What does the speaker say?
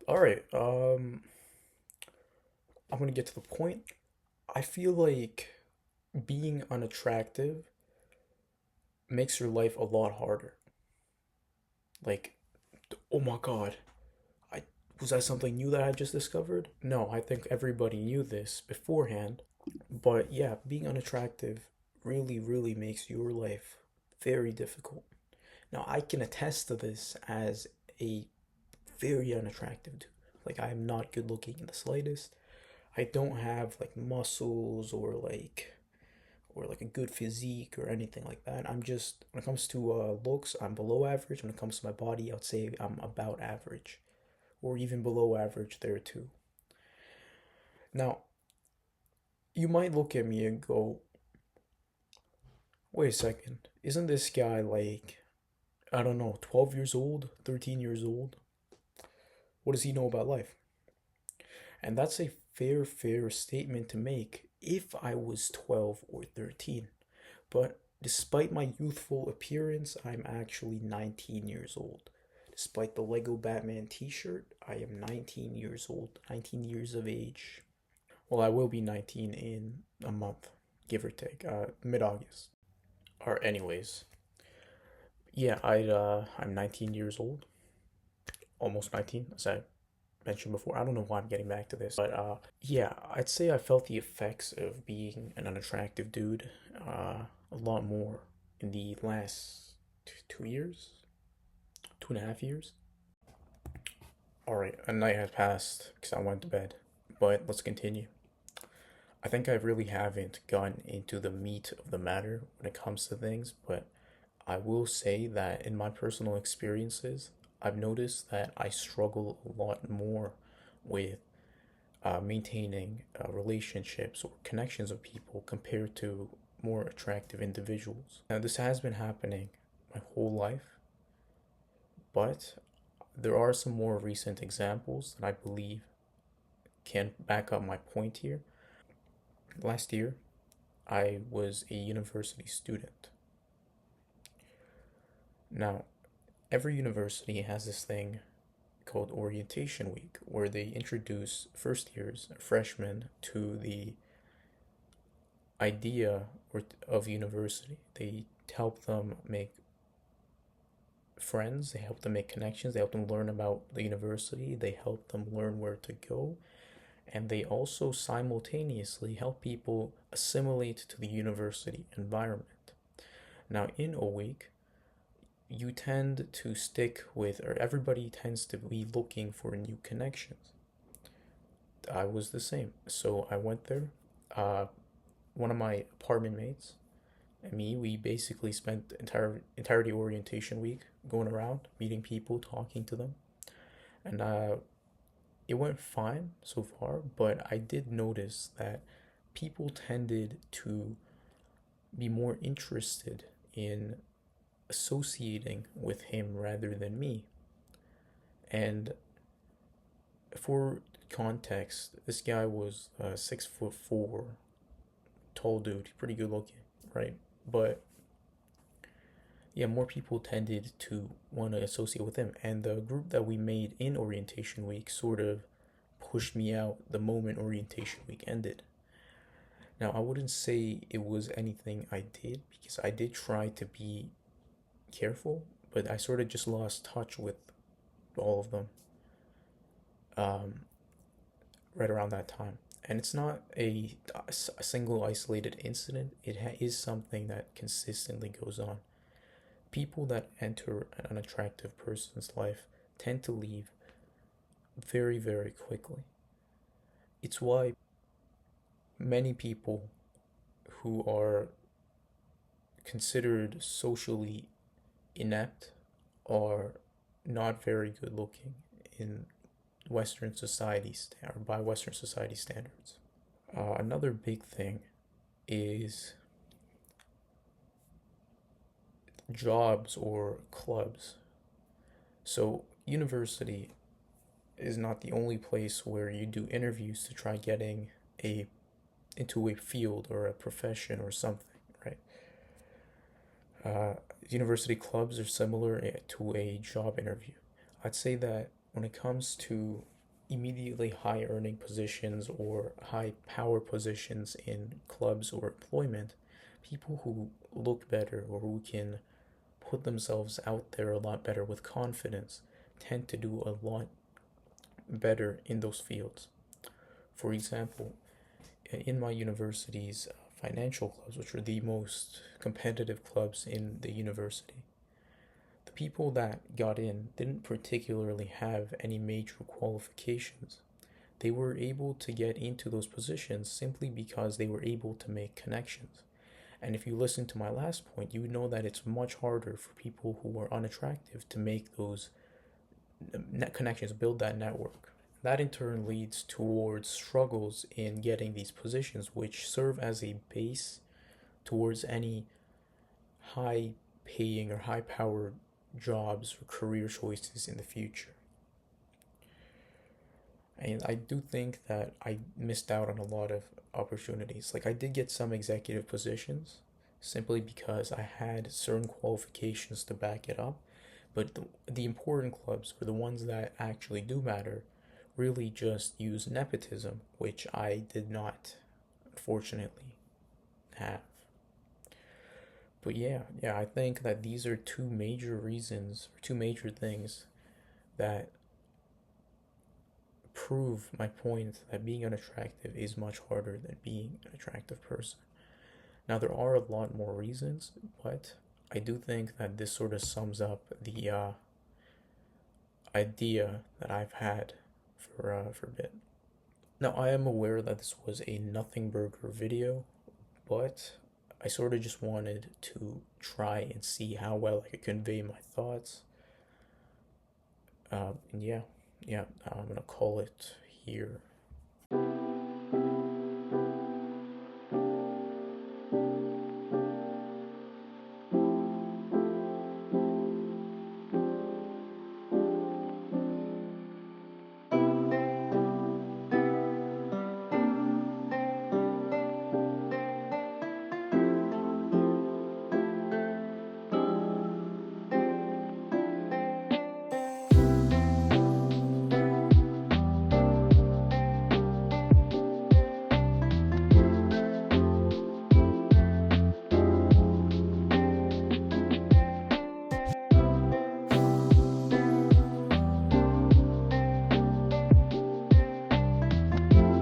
All right. I'm gonna get to the point. I feel like being unattractive makes your life a lot harder. Like, oh my God, I was that something new that I just discovered? No, I think everybody knew this beforehand. But yeah, being unattractive really, really makes your life very difficult. Now, I can attest to this as a very unattractive dude. Like, I am not good looking in the slightest. I don't have like muscles or like a good physique or anything like that. I'm just when it comes to looks, I'm below average. When it comes to my body, I'd say I'm about average, or even below average there too. Now, you might look at me and go, "Wait a second, isn't this guy like I don't know, 12 years old, 13 years old? What does he know about life?" And that's a fair statement to make if I was 12 or 13. But despite my youthful appearance, I'm actually 19 years old. Despite the Lego Batman t shirt, I am 19 years old, 19 years of age. Well, I will be 19 in a month, give or take, mid August. Or, anyways, yeah, I'm 19 years old, almost 19, as I mentioned before. I don't know why I'm getting back to this, but yeah, I'd say I felt the effects of being an unattractive dude a lot more in the last 2 years, 2.5 years. All right, a night has passed because I went to bed, but let's continue. I think I really haven't gotten into the meat of the matter when it comes to things, but I will say that in my personal experiences, I've noticed that I struggle a lot more with maintaining relationships or connections with people compared to more attractive individuals. Now, this has been happening my whole life, but there are some more recent examples that I believe can back up my point here. Last year, I was a university student. Now, every university has this thing called orientation week where they introduce first years, freshmen to the idea of university. They help them make friends, they help them make connections, they help them learn about the university, they help them learn where to go, and they also simultaneously help people assimilate to the university environment. Now, in a week, you tend to stick with, or everybody tends to be looking for new connections. I was the same. So I went there. Uh, One of my apartment mates and me, we basically spent the entirety orientation week going around, meeting people, talking to them, and it went fine so far. But I did notice that people tended to be more interested in associating with him rather than me. And for context, this guy was 6'4", tall dude, pretty good looking, right? But yeah, more people tended to want to associate with him. And the group that we made in orientation week sort of pushed me out the moment orientation week ended. Now, I wouldn't say it was anything I did because I did try to be careful, but I sort of just lost touch with all of them um, right around that time. And it's not a single isolated incident, it is something that consistently goes on. People that enter an attractive person's life tend to leave very, very quickly. It's why many people who are considered socially inept are not very good looking in Western society or by Western society standards. Another big thing is jobs or clubs. So, university is not the only place where you do interviews to try getting a into a field or a profession or something, right? Uh, University clubs are similar to a job interview. I'd say that when it comes to immediately high earning positions or high power positions in clubs or employment, people who look better or who can put themselves out there a lot better with confidence tend to do a lot better in those fields. For example, in my university's financial clubs, which are the most competitive clubs in the university, the people that got in didn't particularly have any major qualifications. They were able to get into those positions simply because they were able to make connections. And if you listen to my last point, you would know that it's much harder for people who are unattractive to make those net connections, build that network. That in turn leads towards struggles in getting these positions, which serve as a base towards any high paying or high powered jobs or career choices in the future. And I do think that I missed out on a lot of opportunities. Like, I did get some executive positions simply because I had certain qualifications to back it up. But the important clubs, or the ones that actually do matter, really just use nepotism, which I did not, unfortunately, have. But yeah, I think that these are two major reasons, or two major things that prove my point that being unattractive is much harder than being an attractive person. Now, there are a lot more reasons, but I do think that this sort of sums up the idea that I've had for a bit. Now, I am aware that this was a Nothingburger video, but I sort of just wanted to try and see how well I could convey my thoughts. And yeah, I'm gonna call it here.